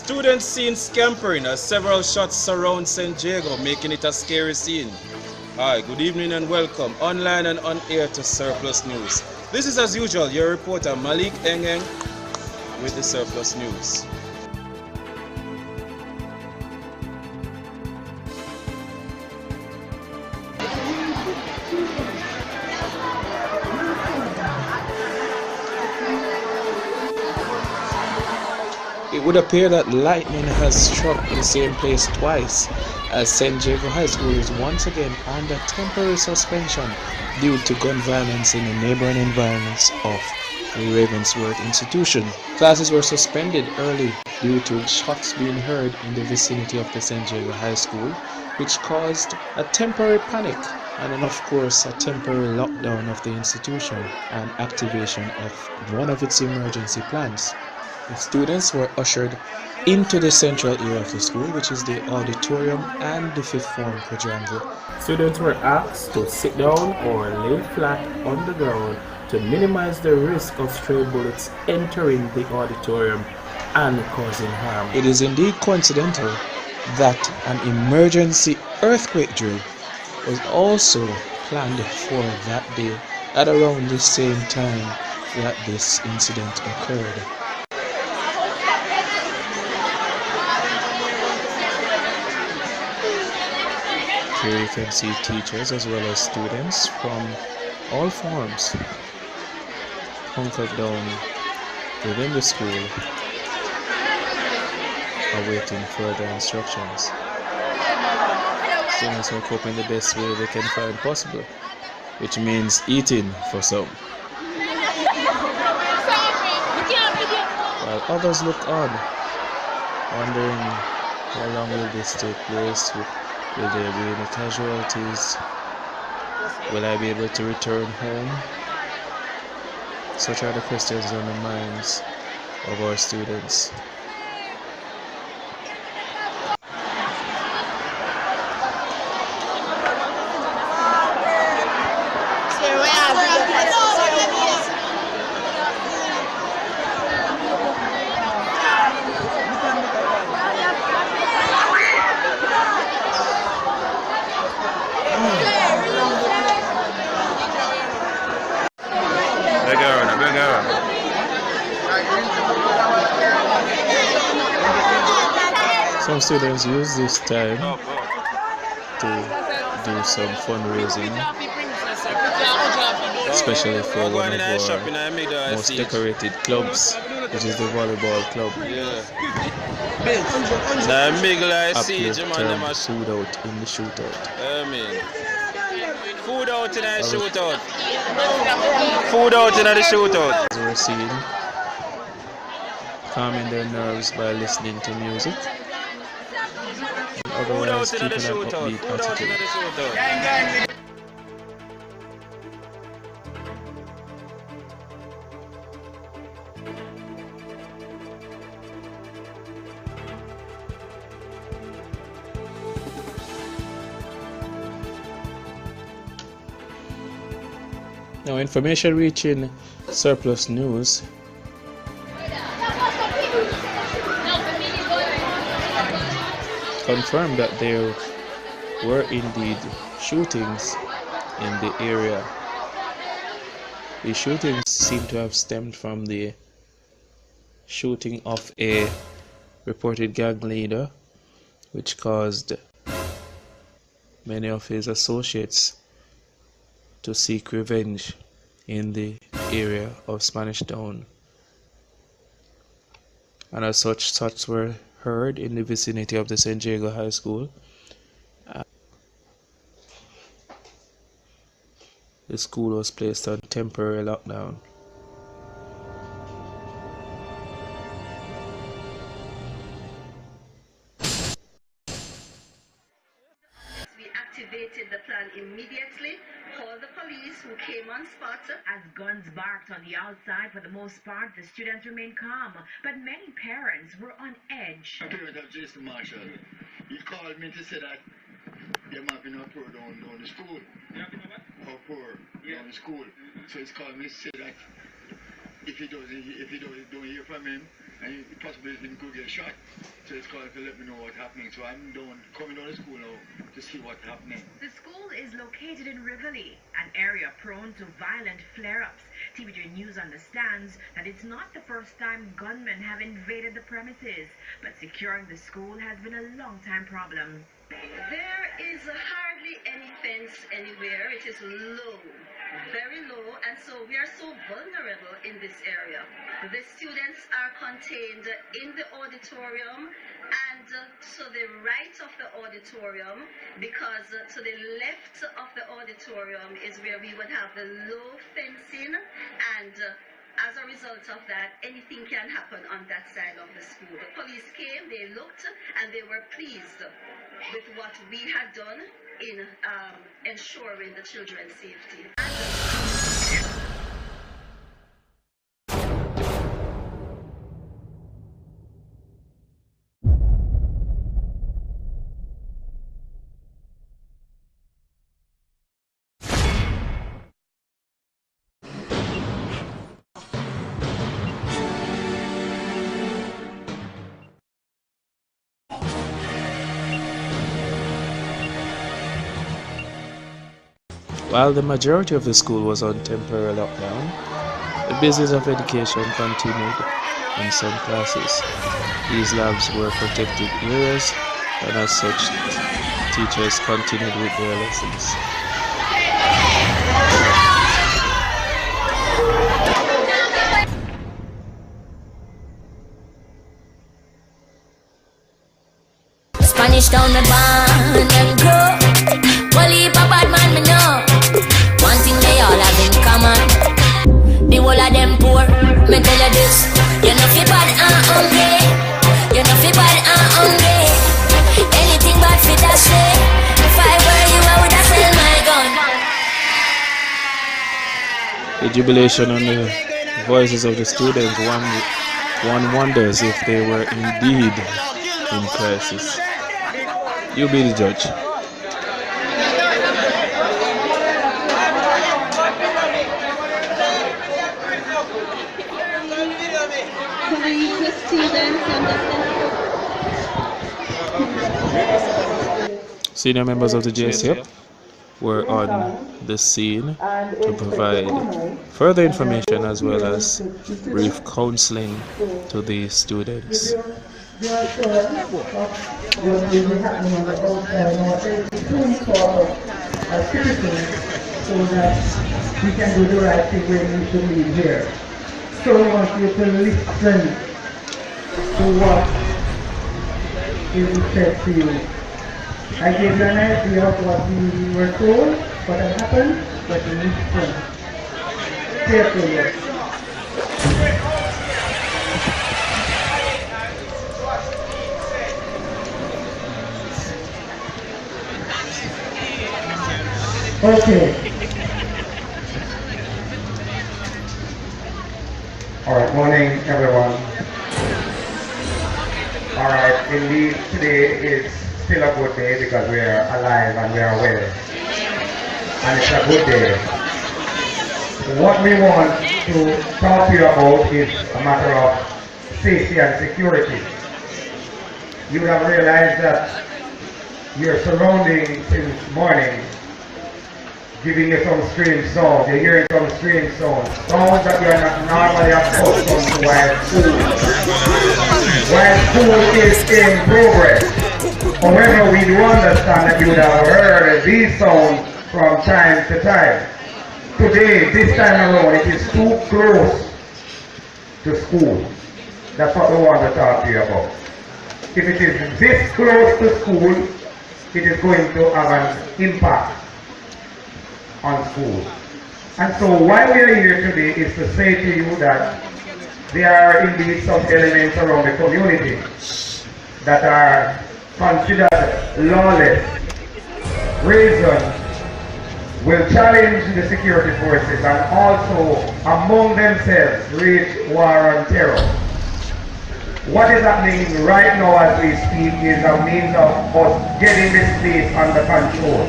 Students seen scampering as several shots surround St. Jago, making it a scary scene. Hi, good evening and welcome online and on air to Surplus News. This is as usual your reporter Malik Engeng with the Surplus News. It would appear that lightning has struck the same place twice, as St. Jago High School is once again under temporary suspension due to gun violence in the neighboring environments of the Ravensworth institution. Classes were suspended early due to shots being heard in the vicinity of the St. Jago High School, which caused a temporary panic and then of course a temporary lockdown of the institution and activation of one of its emergency plans. The students were ushered into the central area of the school, which is the auditorium and the fifth form quadrangle. Students were asked to sit down or lay flat on the ground to minimize the risk of stray bullets entering the auditorium and causing harm. It is indeed coincidental that an emergency earthquake drill was also planned for that day at around the same time that this incident occurred. Here you can see teachers as well as students from all forms hunkered down within the school awaiting further instructions. Students are coping the best way they can find possible, which means eating for some. While others look on, wondering how long will this take place. Will there be any casualties? Will I be able to return home? Such are the questions on the minds of our students. Some students use this time to do some fundraising, especially for one of our most decorated clubs, which is the volleyball club. Food out in the shootout. Food out in the shootout. Food out in the shootout. As we're seeing, calming their nerves by listening to music. Otherwise, keeping an upbeat attitude. Now, information reaching Surplus News confirmed that there were indeed shootings in the area. The shootings seem to have stemmed from the shooting of a reported gang leader, which caused many of his associates to seek revenge in the area of Spanish Town. And as such, shots were heard in the vicinity of the St. Jago High School. The school was placed on temporary lockdown. We activated the plan immediately, called the police who came on spot. As guns barked on the outside, for the most part, the students remained calm, but many parents were on edge. A parent of Jason Marshall, he called me to say that they're having a poor down the school. How poor down the school. So he's called me to say that if he don't hear from him, and the possibility him could get shot. So it's called to let me know what's happening. So I'm coming down to school now to see what's happening. The school is located in Rivoli, an area prone to violent flare-ups. TVJ News understands that it's not the first time gunmen have invaded the premises, but securing the school has been a long-time problem. There is hardly any fence anywhere. It is low, very low, and so we are so vulnerable in this area. The students are contained in the auditorium and to the right of the auditorium, because to the left of the auditorium is where we would have the low fencing, and as a result of that, anything can happen on that side of the school. The police came, they looked, and they were pleased with what we had done in ensuring the children's safety. While the majority of the school was on temporary lockdown, the business of education continued in some classes. These labs were protected areas, and as such, teachers continued with their lessons. Spanish town me born and grow. Well, heap a bad man me know. One thing they all have in common. The whole of them poor. Me tell you this. You know fi bad and hungry. You know fi bad and hungry. Anything bad fi dash way. If I were you, I woulda sell my gun. The jubilation on the voices of the students, one wonders if they were indeed in crisis. You be the judge. Senior members of the JSF were on the scene to provide further information as well as brief counseling to the students. So that we can do the right thing when we should leave here. So I want you to listen to what is said to you. I gave you an idea of what we were told, what had happened, but you listen carefully. Okay. Alright, morning everyone. Alright, indeed today is still a good day because we are alive and we are well. And it's a good day. What we want to talk to you about is a matter of safety and security. You would have realized that your surroundings since morning giving you some strange sounds. You're hearing some strange sounds. Sounds that you are not normally accustomed to while school. While school is in progress. However, we do understand that you would have heard these sounds from time to time. Today, this time around, it is too close to school. That's what we want to talk to you about. If it is this close to school, it is going to have an impact on school. And so why we are here today is to say to you that there are indeed some elements around the community that are considered lawless. Reason will challenge the security forces and also among themselves wage war on terror. What is happening right now as we speak is a means of us getting this place under control.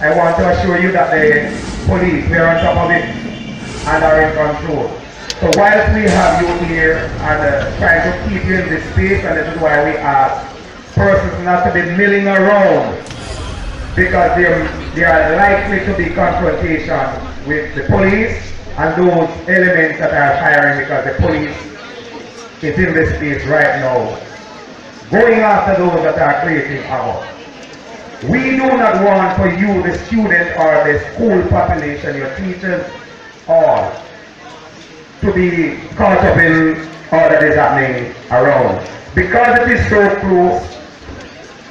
I want to assure you that the police, we are on top of it and are in control. So whilst we have you here and trying to keep you in this space, and this is why we ask persons not to be milling around, because there are likely to be confrontation with the police and those elements that are firing, because the police is in this space right now, going after those that are creating havoc. We do not want for you, the student or the school population, your teachers, all, to be caught up in all that is happening around. Because it is so close,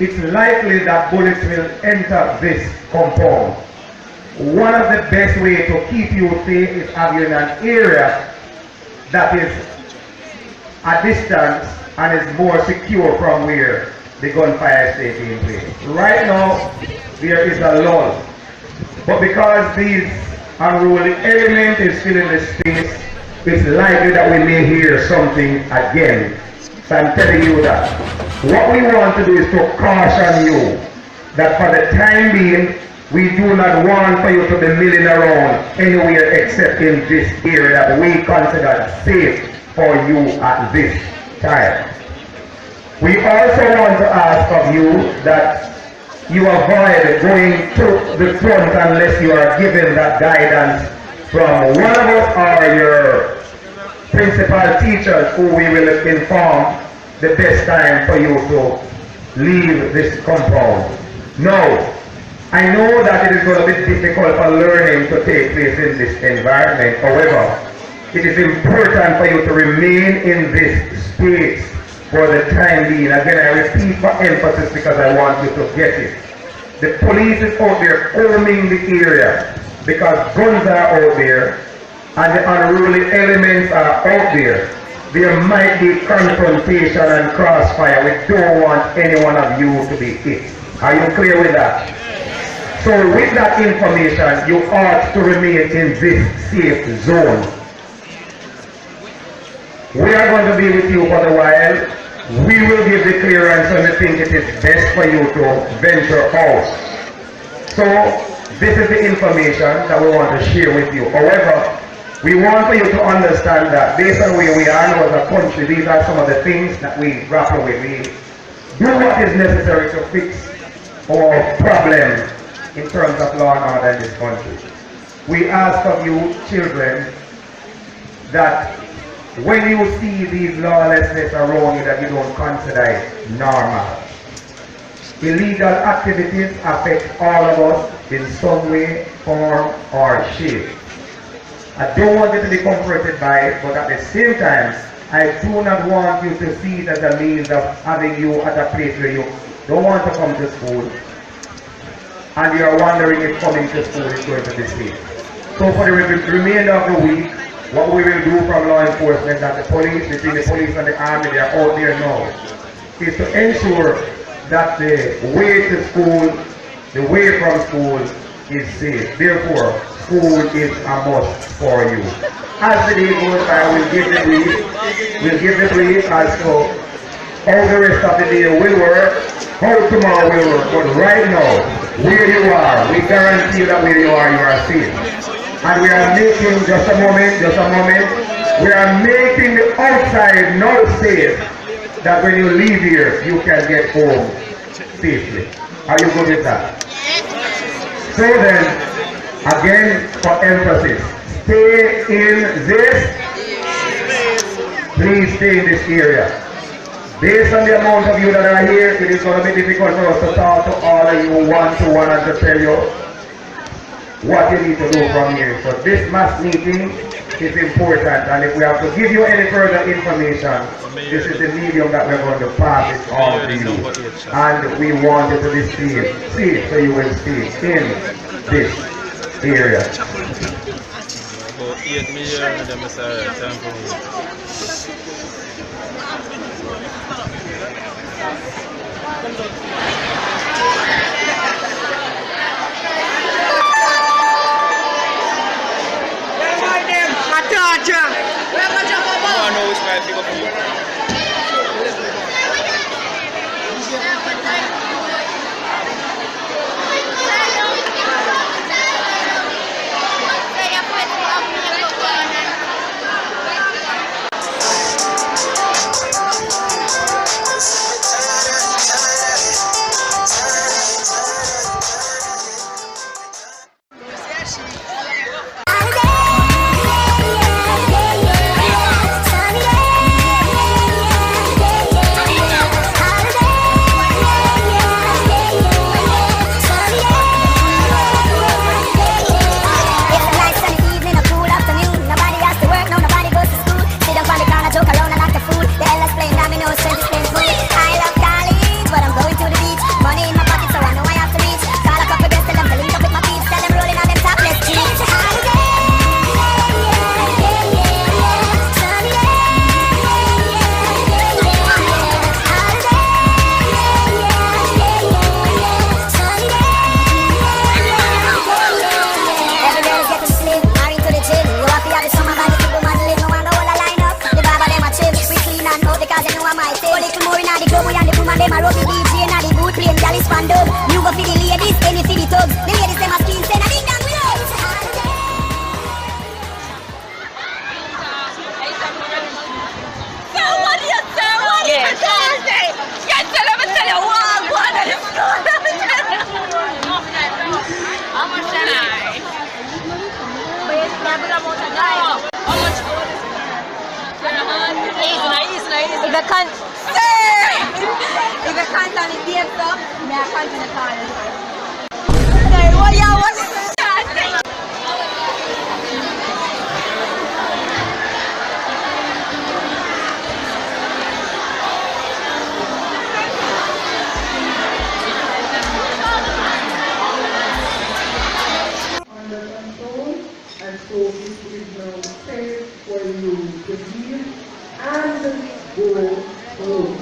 it's likely that bullets will enter this compound. One of the best ways to keep you safe is having an area that is a distance and is more secure from where the gunfire is taking place. Right now, there is a lull. But because these unruly element is filling the space, it's likely that we may hear something again. So I'm telling you that. What we want to do is to caution you that for the time being, we do not want for you to be milling around anywhere except in this area that we consider safe for you at this time. We also want to ask of you that you avoid going to the front unless you are given that guidance from one of us or your principal teachers, who we will inform the best time for you to leave this compound. Now, I know that it is going to be difficult for learning to take place in this environment. However, it is important for you to remain in this space for the time being. Again, I repeat for emphasis because I want you to get it. The police is out there combing the area because guns are out there and the unruly elements are out there. There might be confrontation and crossfire. We don't want any one of you to be hit. Are you clear with that? So with that information, you ought to remain in this safe zone. We are going to be with you for a while. We will give the clearance when we think it is best for you to venture out. So this is the information that we want to share with you. However, we want for you to understand that based on where we are now as a country, these are some of the things that we grapple with. We do what is necessary to fix our problems in terms of law and order in this country. We ask of you, children, that when you see these lawlessness around you, that you don't consider it normal. Illegal activities affect all of us in some way, form, or shape. I don't want you to be comforted by it, but at the same time, I do not want you to see it as a means of having you at a place where you don't want to come to school, and you are wondering if coming to school is going to be safe. So for the remainder of the week, what we will do from law enforcement and the police, between the police and the army, they are out there now, is to ensure that the way to school, the way from school is safe. Therefore, school is a must for you. As the day goes by, we'll give the brief as to how the rest of the day will work, how tomorrow will work. But right now, where you are, we guarantee that where you are safe. And we are making, just a moment, we are making the outside now safe, that when you leave here, you can get home safely. Are you good with that? So then, again, for emphasis, stay in this, please stay in this area. Based on the amount of you that are here, it is going to be difficult for us to talk to all of you one-to-one and to tell you what you need to do from here. So this mass meeting is important, and if we have to give you any further information, this is the medium that we're going to pass it on to you. And we want you to be safe, so you will stay in this area. About 8 million of them are nice fan dog. You go for the ladies, then you for the thugs. The ladies them a skin, say na ding dong we know. So what do you say? What do you say? Can't tell them, tell you what, go on and let's go. How much am I? But it's not good amount of time. How much gold is it? Easy. If I can't, if I can't on the deep stuff, then I can't on the corner. Sorry, what y'all want to say? Under control, and so it is now safe for you to heal and go home.